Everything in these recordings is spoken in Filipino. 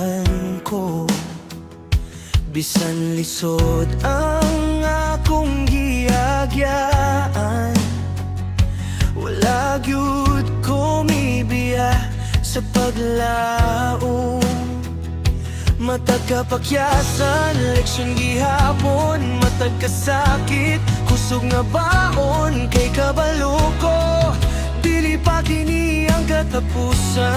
kailangan ko. Bisan lisod ang akong giagyaan, wala gyud ko mibiya sa paglaom. Matag kapakyasan, leksyon gihapon. Matag kasakit, kusog nga baon. Kay kabalo ko, dili pa kini ang katapusan.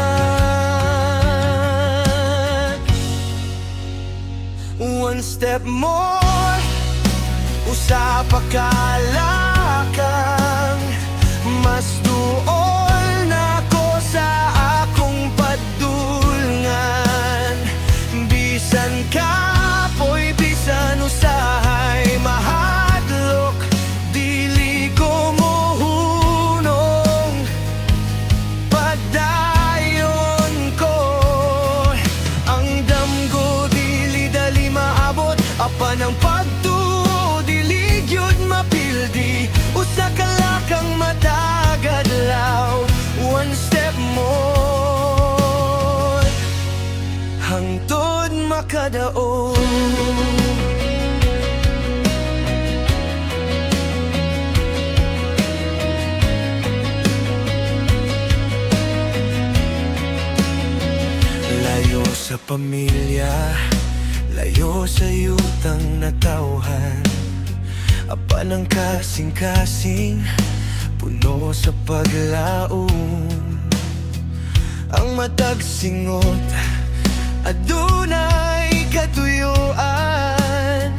One step more, usa pa kalakang. Mas duol na ko sa akong padulngan. Bisan kapoy, bisan usahay mahadlok, dili ko mohunong. Padayon ko ang damgo, dili dali maabot. Apan ang pagtuo, dili gyud mapildi. Usa ka lakang matagadlaw. One step more, hangtod makadaog. Layo sa pamilya, layo sa yutang natauhan. Apan ang kasing-kasing, puno sa paglaom. Ang matag singot, adunay katuyuan.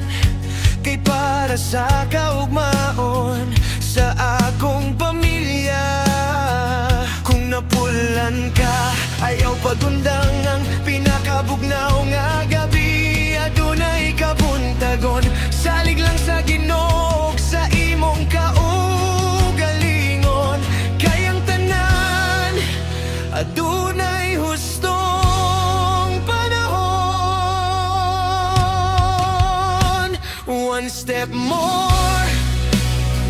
Kay para sa kaugmaon sa akong pamilya. Kung napulan ka, ayaw pagundang ang pinakabugnaw nga gabi. Adunay kabuntagon, salig lang sa Ginoo, sa imong kaugalingon. Kayang tanan, adunay hustong panahon. One step more,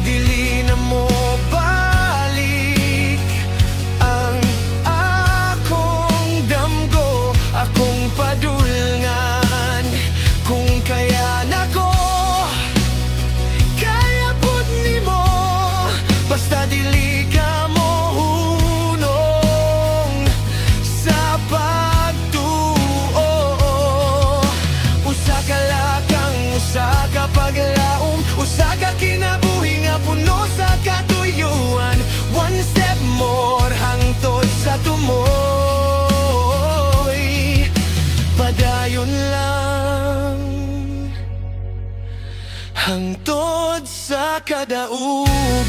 dili na mo balik ang akong damgo, akong padulngan. Kung kaya na ko, kaya pud nimo, basta dili ka mohunong sa pagtuo. Usa ka lakang, usa ka paglaom, usa ka kinabuhi nga puno sa katuyuan. One step more, hangtod sa tumoy. Padayon lang, hangtod sa kadaugan.